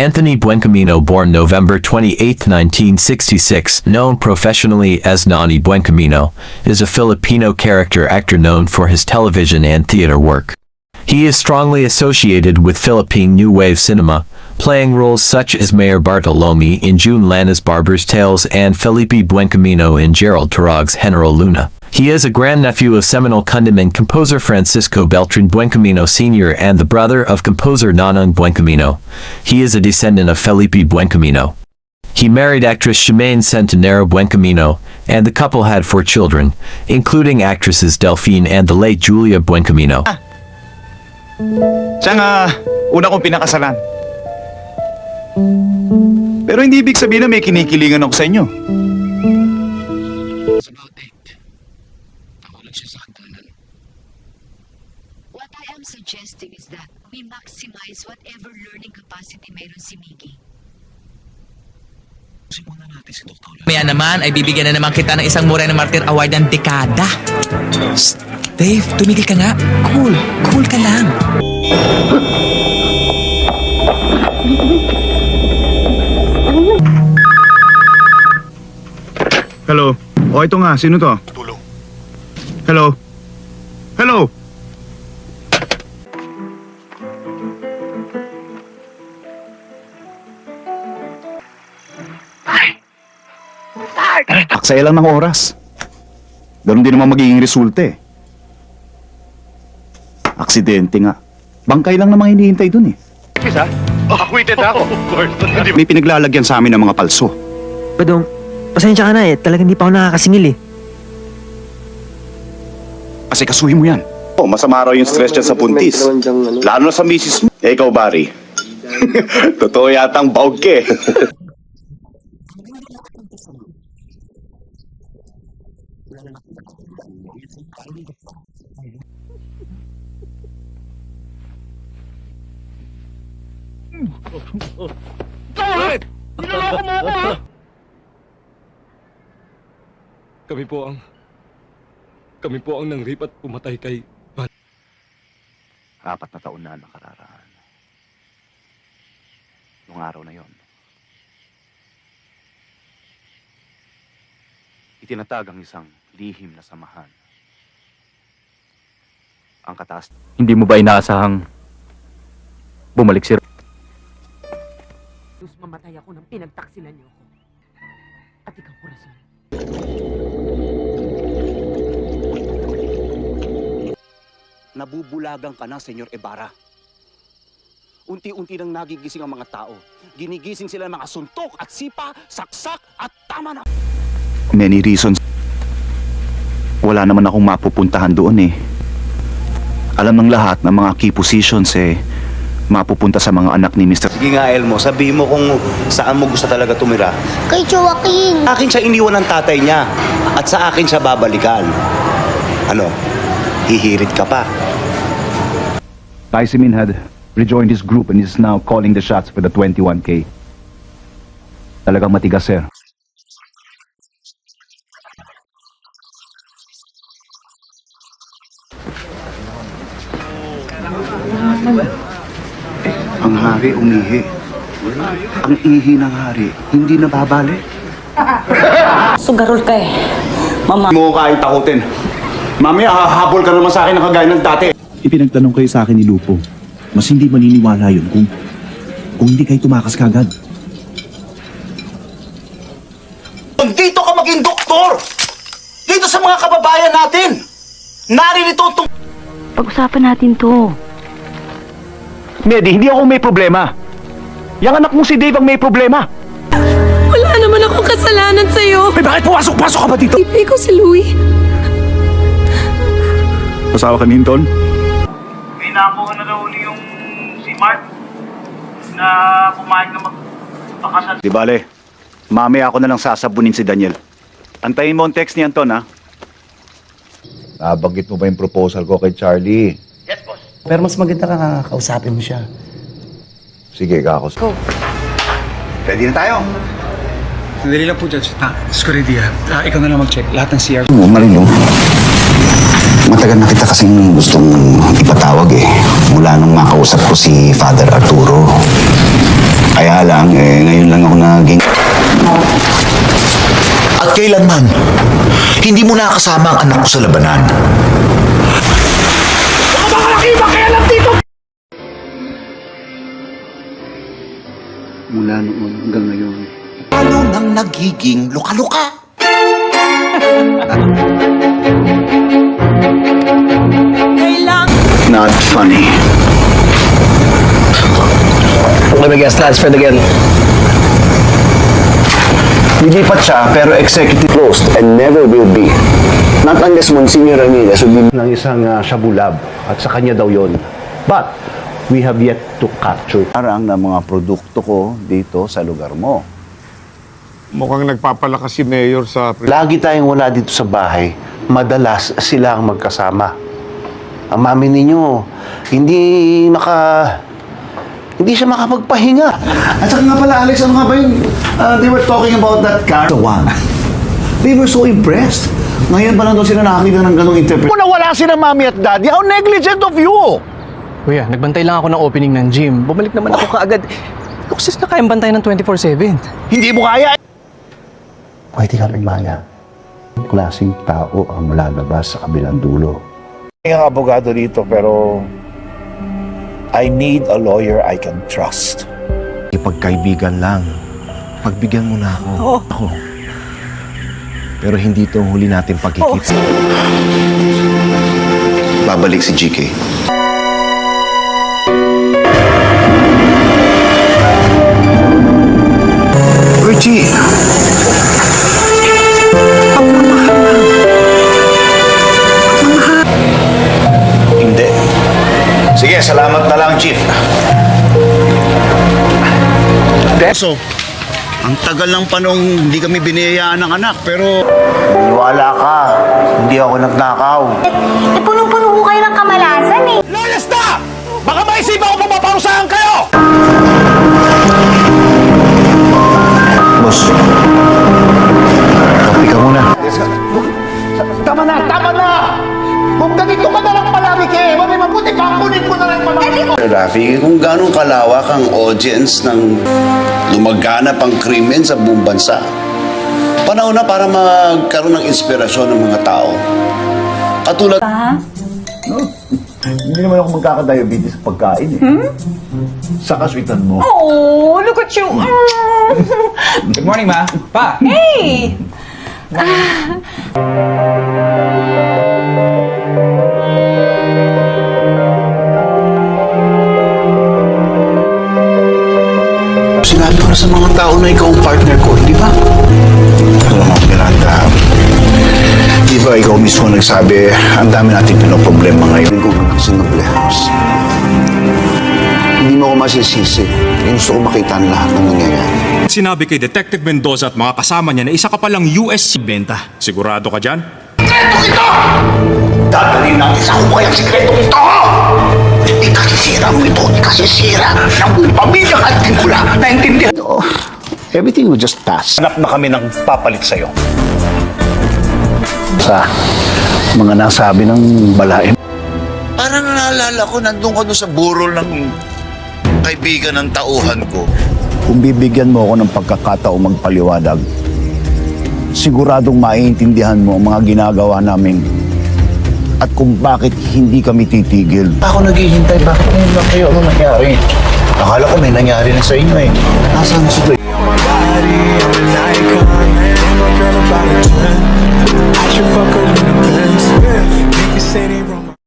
Anthony Buencamino, born November 28, 1966, known professionally as Nani Buencamino, is a Filipino character actor known for his television and theater work. He is strongly associated with Philippine New Wave cinema, playing roles such as Mayor Bartolome in June Lana's Barber's Tales and Felipe Buencamino in Gerald Turog's General Luna. He is a grandnephew of seminal Kundiman composer Francisco Beltran Buencamino Sr. and the brother of composer Nonong Buencamino. He is a descendant of Felipe Buencamino. He married actress Shemaine Centenero Buencamino, and the couple had 4 children, including actresses Delphine and the late Julia Buencamino. Siya nga, una kong pinakasalan. Pero hindi ibig sabihin na may kinikilingan ako sa inyo. What I am suggesting is that we maximize whatever learning capacity mayroon si Miggy. Maya naman ay bibigyan na naman kita ng isang Moreno Martir Award ng dekada. Shh, Dave, tumigil ka nga. Cool ka lang. Hello? O ito nga, sino to? Tulong. Hello? Hello? Aksaya lang ng oras. Ganun din naman magiging resulta eh. Aksidente nga. Bangkay lang namang hinihintay dun eh. Isa? Acquitted ako. Of course. May pinaglalagyan sa amin ng mga palso. Badong, pasensya ka na eh. Talagang hindi pa ako nakakasingil eh. Kasi kasuhin mo yan. Oh, masama raw yung stress dyan sa puntis. Lalo na sa misis mo. Eh, ikaw, Barry. Totoo yatang baog ka eh. Bakit? Niloloko mo ako, ha? Kami po ang nangrip at pumatay kay 4 na taon na nakararaan. Nung araw na yon, itinatag ang isang lihim na samahan. Ang kataas. Hindi mo ba inaasahang bumalik si Diyos, mamatay ako nang pinagtaksilan niyo ako. At ikaw, Corazon. Nabubulagang ka na, Senyor Ibarra. Unti-unti nang nagigising ang mga tao. Ginigising sila ng mga suntok at sipa, saksak at tama na. Many reasons. Wala naman akong mapupuntahan doon eh. Alam ng lahat ng mga key positions eh, mapupunta sa mga anak ni Mr. Sige nga, Elmo, sabihin mo kung saan mo gusto talaga tumira. Kay Joaquin. Akin siya iniwan ng tatay niya at sa akin siya babalikan. Ano? Hihirit ka pa. Tai Simin had rejoined his group and is now calling the shots for the 21K. Talagang matigas, sir. Ang hari umihi. Ang ihi ng hari, hindi nababali. Sugarol ka eh. Mama. Mo kahit takutin. Mami, hahabol ka naman sa akin ng kagaya ng dati. Ipinagtanong kayo sa akin ni Lupo. Mas hindi maniniwala yun kung hindi kayo tumakas kagad. Dito ka maging doktor! Dito sa mga kababayan natin! Naririto itong... Pag-usapan natin to. Medi, hindi ako may problema. Yang anak mo si Dave ang may problema. Wala naman akong kasalanan sa'yo. Eh, bakit pumasok-pasok ka ba dito? Ibig ko si Louie. Pasawa ka, Ninton? May nakuha na daw yung si Mark na pumayag na magpakasal. Di bale, mamaya ako na lang sasabunin si Daniel. Antayin mo ang text ni Anton, ha? Nabanggit mo ba yung proposal ko kay Charlie? Yes, boss. Pero mas maganda ka kausapin mo siya. Sige, kakos. Go. Ready na tayo? Sandali lang po, Judge. Scoredia. Ikaw na lang mag-check. Lahat ng CR. Marino, matagal na kita kasing gustong ipatawag eh. Mula nung makausap ko si Father Arturo. Kaya lang, ngayon lang ako naging... At kailanman, hindi mo nakasama ang anak ko sa labanan. Mula noon hanggang ngayon. Ano nang nagiging luka-luka? Not funny. Let me guess, that's for the girl. Lilipat siya, pero executive closed and never will be. Not unless Monsignor Ramirez will be ng isang shabulab at sa kanya daw yon. But, we have yet to capture parang na mga produkto ko dito sa lugar mo. Mukhang nagpapalakas si Mayor sa... Lagi tayong wala dito sa bahay. Madalas sila ang magkasama. Ang mami ninyo, hindi siya makapagpahinga. At saka nga pala, Alex, ano nga ba yun? They were talking about that car. The one. They were so impressed. Ngayon pa lang daw sila nakakita ng ganong interpretation. Kung nawala sila mami at daddy, how negligent of you! Kuya, nagbantay lang ako ng opening ng gym. Bumalik naman ako kaagad. Luksis na kayang bantay ng 24/7. Hindi mo kaya! Pwede ka lumaya. Klaseng tao ang lalabas sa kabilang dulo. May ang abogado dito, pero I need a lawyer I can trust. Ipagkaibigan lang. Pagbigyan mo na ako. Ako. Pero hindi ito ang huli natin pagkikita. Babalik si GK. Richie! Hindi. Sige, salamat na lang, Chief. So, ang tagal ng panong hindi kami biniyayaan ng anak, pero... Wala ka. Hindi ako nagnakaw. Punong-puno ko kayo ng kamalasan eh. Layas na! Baka maisipan ko mapaparusahan kayo! Boss, kapi ka muna. Tama na! Tama na! Kung ganito ka na lang palagi kayo, mabuti pakunin ko na lang palagi ko. Rafi, kung gano'ng kalawak ang audience ng lumaganap ang krimen sa buong bansa, panahon na para magkaroon ng inspirasyon ng mga tao. Katulad... No, hindi naman ako magkakadiabetes sa pagkain eh. Sa kaswitan mo. Oh, look at you. Good morning, Ma. Pa! Hey! Sinabi ko na sa mga tao na ikaw ang partner ko, di ba? Alam mo, Miranda, di ba ikaw mismo nagsabi, ang dami natin pinoproblema ngayon. Hindi ko kasi nablehos. Hindi mo ako masisisi. Gusto ko makita ang lahat ng nangyayari. Sinabi kay Detective Mendoza at mga kasama niya na isa ka palang US benta. Sigurado ka dyan? Sikreto ito! Dadalhin natin sa hukay ang sikreto ito! Ikasisira mo ito, ikasisira ng pamilyang Antigula. Naintindihan? Everything will just pass. Hanap na kami ng papalit sa'yo. Sa mga nasabi ng balaim. Parang naalala ko, nandun ka doon sa burol ng kaibigan ng tauhan ko. Kung bibigyan mo ako ng pagkakataong magpaliwanag, siguradong maiintindihan mo ang mga ginagawa namin at kung bakit hindi kami titigil. Ako naghihintay, bakit ngayon lang kayo? Ano nangyari? Akala ko may nangyari na sa inyo eh. Nasaan si Dre?